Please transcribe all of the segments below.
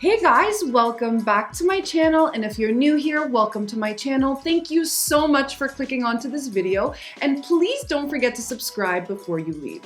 Hey guys, welcome back to my channel, and if you're new here, welcome to my channel. Thank you so much for clicking onto this video, and please don't forget to subscribe before you leave.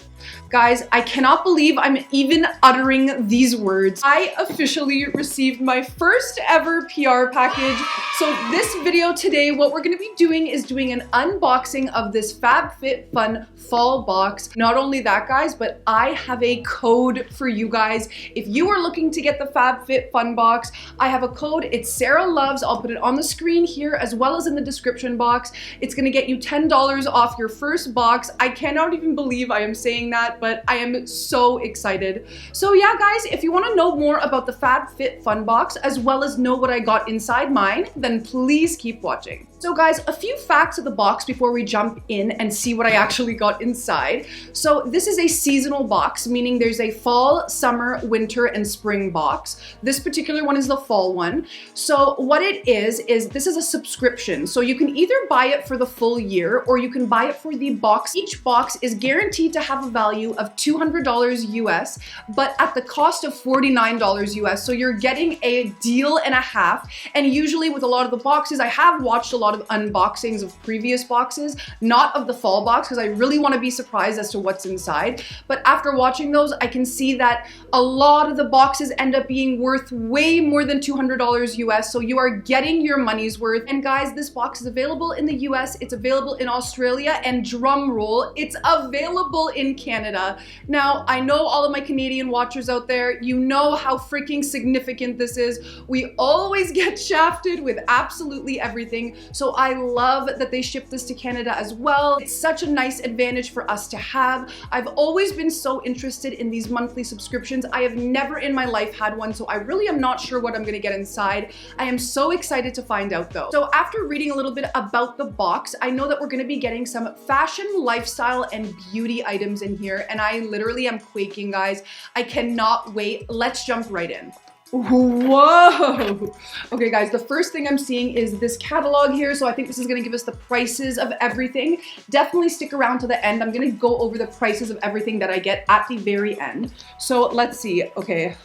Guys, I cannot believe I'm even uttering these words. I officially received my first ever PR package. So this video today, what we're gonna be doing is doing an unboxing of this Fab Fit Fun fall box. Not only that, guys, but I have a code for you guys. If you are looking to get the Fab Fit Fun box, I have a code. It's Sara Loves. I'll put it on the screen here as well as in the description box. It's gonna get you $10 off your first box. I cannot even believe I am saying that, but I am so excited. So yeah, guys, if you want to know more about the Fab Fit Fun box as well as know what I got inside mine, then please keep watching. So guys, a few facts of the box before we jump in and see what I actually got inside. So this is a seasonal box, meaning there's a fall, summer, winter, and spring box. This particular one is the fall one. So what it is this is a subscription. So you can either buy it for the full year or you can buy it for the box. Each box is guaranteed to have a value of $200 US, but at the cost of $49 US. So you're getting a deal and a half. And usually with a lot of the boxes, I have watched a lot of unboxings of previous boxes, not of the fall box, because I really want to be surprised as to what's inside. But after watching those, I can see that a lot of the boxes end up being worth way more than $200 US. So you are getting your money's worth. And guys, this box is available in the US, it's available in Australia, and drum roll, it's available in Canada. Now, I know all of my Canadian watchers out there, you know how freaking significant this is. We always get shafted with absolutely everything. So I love that they ship this to Canada as well. It's such a nice advantage for us to have. I've always been so interested in these monthly subscriptions. I have never in my life had one, so I really am not sure what I'm gonna get inside. I am so excited to find out though. So after reading a little bit about the box, I know that we're gonna be getting some fashion, lifestyle, and beauty items in here, and I literally am quaking, guys. I cannot wait. Let's jump right in. Whoa! Okay guys, the first thing I'm seeing is this catalog here, so I think this is gonna give us the prices of everything. Definitely stick around to the end. I'm gonna go over the prices of everything that I get at the very end. So let's see, okay.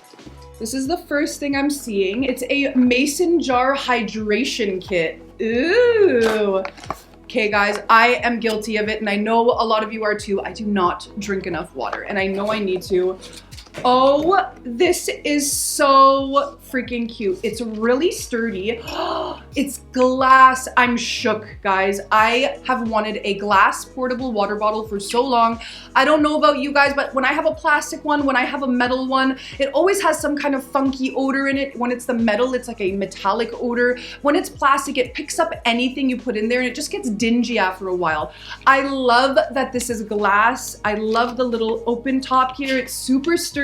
This is the first thing I'm seeing. It's a mason jar hydration kit. Ooh. Okay guys, I am guilty of it, and I know a lot of you are too. I do not drink enough water, and I know I need to. Oh, this is so freaking cute. It's really sturdy. It's glass. I'm shook, guys. I have wanted a glass portable water bottle for so long. I don't know about you guys, but when I have a plastic one, when I have a metal one, it always has some kind of funky odor in it. When it's the metal, it's like a metallic odor. When it's plastic, it picks up anything you put in there and it just gets dingy after a while. I love that this is glass. I love the little open top here. It's super sturdy.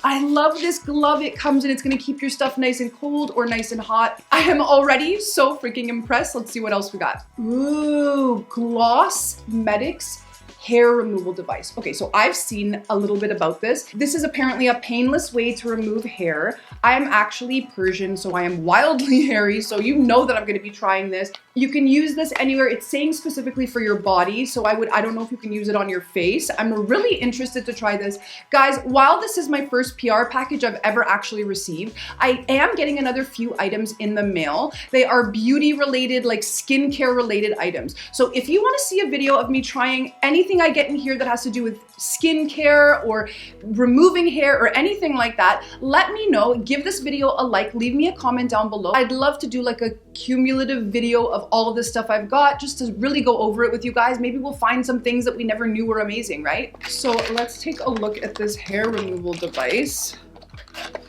I love this glove it comes in. It's gonna keep your stuff nice and cold or nice and hot. I am already so freaking impressed. Let's see what else we got. Ooh, Gloss Medics hair removal device. Okay, so I've seen a little bit about this. This is apparently a painless way to remove hair. I am actually Persian, so I am wildly hairy, so you know that I'm gonna be trying this. You can use this anywhere. It's saying specifically for your body, so I don't know if you can use it on your face. I'm really interested to try this. Guys, while this is my first PR package I've ever actually received, I am getting another few items in the mail. They are beauty related, like skincare related items. So if you wanna see a video of me trying anything I get in here that has to do with skincare or removing hair or anything like that, let me know. Give this video a like, leave me a comment down below. I'd love to do like a cumulative video of all of the stuff I've got, just to really go over it with you guys. Maybe we'll find some things that we never knew were amazing, right? So let's take a look at this hair removal device.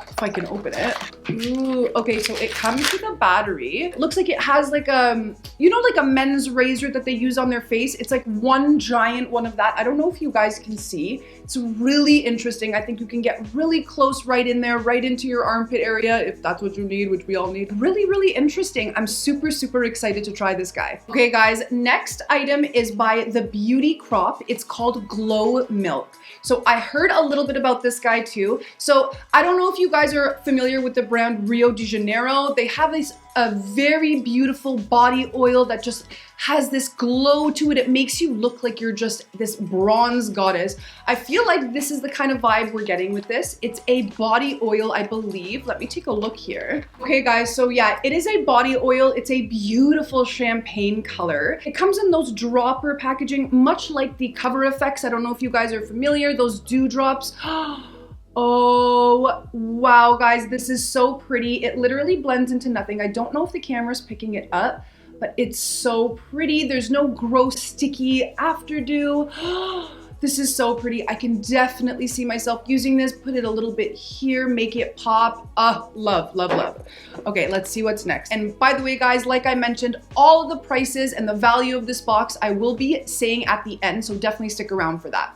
If I can open it. Ooh, okay, so it comes with a battery. It looks like it has like you know, like a men's razor that they use on their face. It's like one giant one of that. I don't know if you guys can see. It's really interesting. I think you can get really close right in there, right into your armpit area, if that's what you need, which we all need. Really, really interesting. I'm super, super excited to try this guy. Okay, guys, next item is by The Beauty Crop. It's called Glow Milk. So I heard a little bit about this guy too. So I don't know if you guys are familiar with the brand Rio de Janeiro. They have a very beautiful body oil that just has this glow to it. It makes you look like you're just this bronze goddess. I feel like this is the kind of vibe we're getting with this. It's a body oil, I believe. Let me take a look here. Okay guys, so yeah, it is a body oil. It's a beautiful champagne color. It comes in those dropper packaging, much like the Cover Effects. I don't know if you guys are familiar, those dewdrops. Oh, wow, guys, this is so pretty. It literally blends into nothing. I don't know if the camera's picking it up, but it's so pretty. There's no gross, sticky afterdew. This is so pretty. I can definitely see myself using this. Put it a little bit here, make it pop. Love, love, love. Okay, let's see what's next. And by the way, guys, like I mentioned, all of the prices and the value of this box, I will be saying at the end, so definitely stick around for that.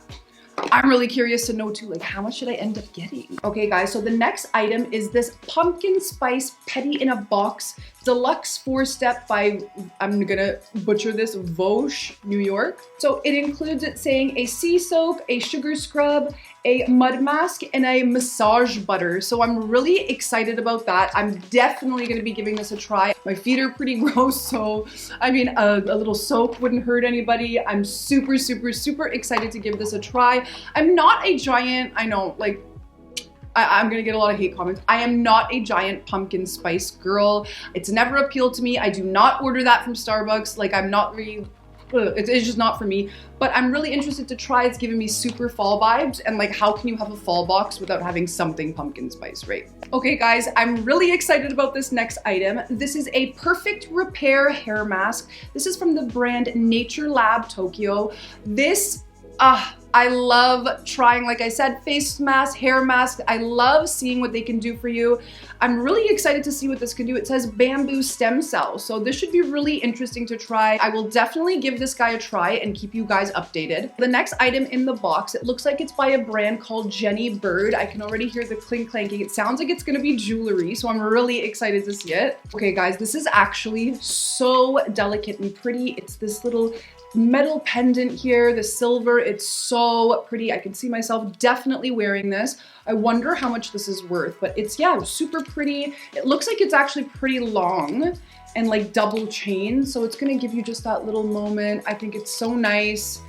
I'm really curious to know too, like how much should I end up getting? Okay guys, so the next item is this pumpkin spice petty in a box deluxe 4-step by, I'm gonna butcher this, Vosh, New York. So it includes it saying a sea soak, a sugar scrub, a mud mask, and a massage butter. So I'm really excited about that. I'm definitely gonna be giving this a try. My feet are pretty gross, so I mean, a little soak wouldn't hurt anybody. I'm super, super, super excited to give this a try. I'm not a giant, I know, like, I'm gonna get a lot of hate comments. I am not a giant pumpkin spice girl. It's never appealed to me. I do not order that from Starbucks. Like, I'm not really, it's just not for me, but I'm really interested to try. It's giving me super fall vibes, and like, how can you have a fall box without having something pumpkin spice, right? Okay guys, I'm really excited about this next item. This is a perfect repair hair mask. This is from the brand Nature Lab Tokyo. This, I love trying, like I said, face masks, hair masks. I love seeing what they can do for you. I'm really excited to see what this can do. It says bamboo stem cells, so this should be really interesting to try. I will definitely give this guy a try and keep you guys updated. The next item in the box, it looks like it's by a brand called Jenny Bird. I can already hear the clink clanking. It sounds like it's gonna be jewelry, so I'm really excited to see it. Okay guys, this is actually so delicate and pretty. It's this little metal pendant here, the silver. It's so pretty. I can see myself definitely wearing this. I wonder how much this is worth, but it's, yeah, super pretty. It looks like it's actually pretty long and like double chain, so it's gonna give you just that little moment. I think it's so nice.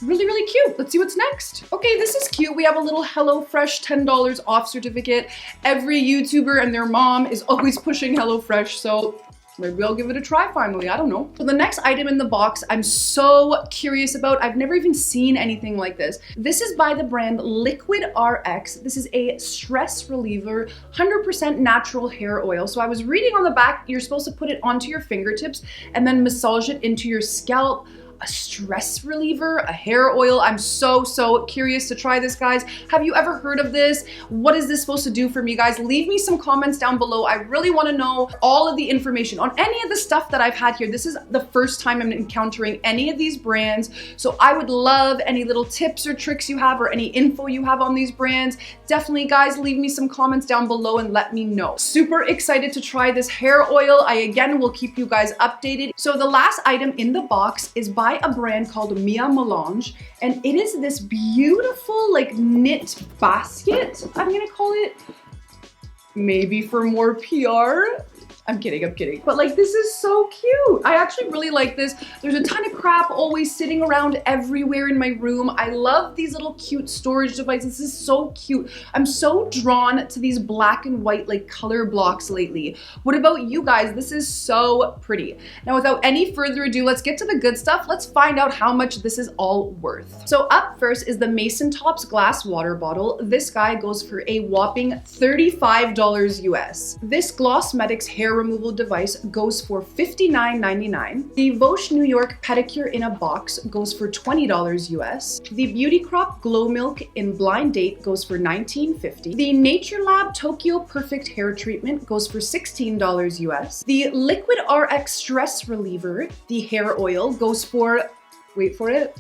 Really, really cute. Let's see what's next. Okay, this is cute. We have a little HelloFresh $10 off certificate. Every YouTuber and their mom is always pushing HelloFresh, so maybe I'll give it a try finally, I don't know. So the next item in the box, I'm so curious about. I've never even seen anything like this. This is by the brand Liquid RX. This is a stress reliever, 100% natural hair oil. So I was reading on the back, you're supposed to put it onto your fingertips and then massage it into your scalp. A stress reliever, a hair oil. I'm so, so curious to try this, guys. Have you ever heard of this? What is this supposed to do for me, guys? Leave me some comments down below. I really want to know all of the information on any of the stuff that I've had here. This is the first time I'm encountering any of these brands, so I would love any little tips or tricks you have or any info you have on these brands. Definitely, guys, leave me some comments down below and let me know. Super excited to try this hair oil. I, again, will keep you guys updated. So the last item in the box is by a brand called Mia Melange, and it is this beautiful like knit basket, I'm gonna call it, maybe for more PR. I'm kidding. But like, this is so cute. I actually really like this. There's a ton of crap always sitting around everywhere in my room. I love these little cute storage devices. This is so cute. I'm so drawn to these black and white like color blocks lately. What about you guys? This is so pretty. Now, without any further ado, let's get to the good stuff. Let's find out how much this is all worth. So up first is the Mason Tops glass water bottle. This guy goes for a whopping $35 US. This Glossmetics hair removal device goes for $59.99. The Vosh New York pedicure in a box goes for $20 US. The Beauty Crop Glow Milk in Blind Date goes for $19.50. The Nature Lab Tokyo Perfect Hair Treatment goes for $16 US. The Liquid RX Stress Reliever, the hair oil, goes for, wait for it,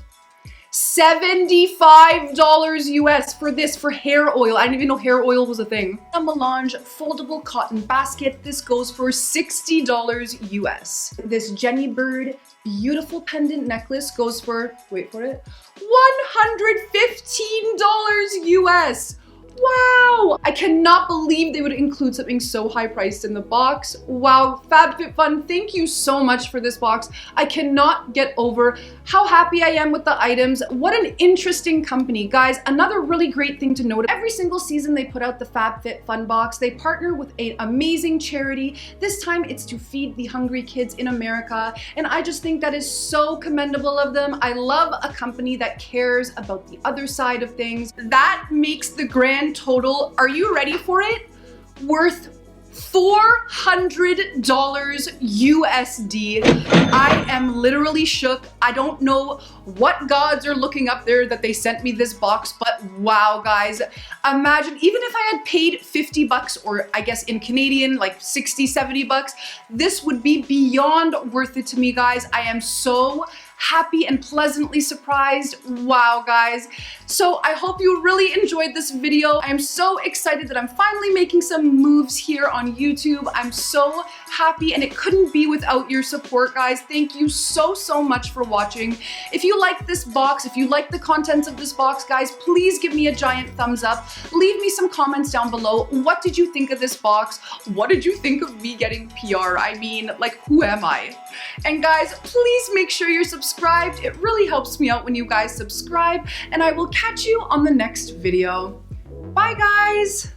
$75 US for this, for hair oil. I didn't even know hair oil was a thing. A Melange foldable cotton basket. This goes for $60 US. This Jenny Bird beautiful pendant necklace goes for, wait for it, $115 US. Wow! I cannot believe they would include something so high priced in the box. Wow, FabFitFun, thank you so much for this box. I cannot get over how happy I am with the items. What an interesting company. Guys, another really great thing to note, every single season they put out the FabFitFun box, they partner with an amazing charity. This time it's to feed the hungry kids in America, and I just think that is so commendable of them. I love a company that cares about the other side of things. That makes the grand total, are you ready for it? Worth $400 USD. I am literally shook. I don't know what gods are looking up there that they sent me this box, but wow, guys. Imagine, even if I had paid 50 bucks, or I guess in Canadian, like 60, 70 bucks, this would be beyond worth it to me, guys. I am so happy and pleasantly surprised. Wow, guys. So I hope you really enjoyed this video. I'm so excited that I'm finally making some moves here on YouTube. I'm so happy, and it couldn't be without your support, guys. Thank you so much for watching. If you like this box, if you like the contents of this box, guys, please give me a giant thumbs up. Leave me some comments down below. What did you think of this box? What did you think of me getting PR? I mean, like, who am I? And guys, please make sure you're subscribed. It really helps me out when you guys subscribe, and I will catch you on the next video. Bye, guys.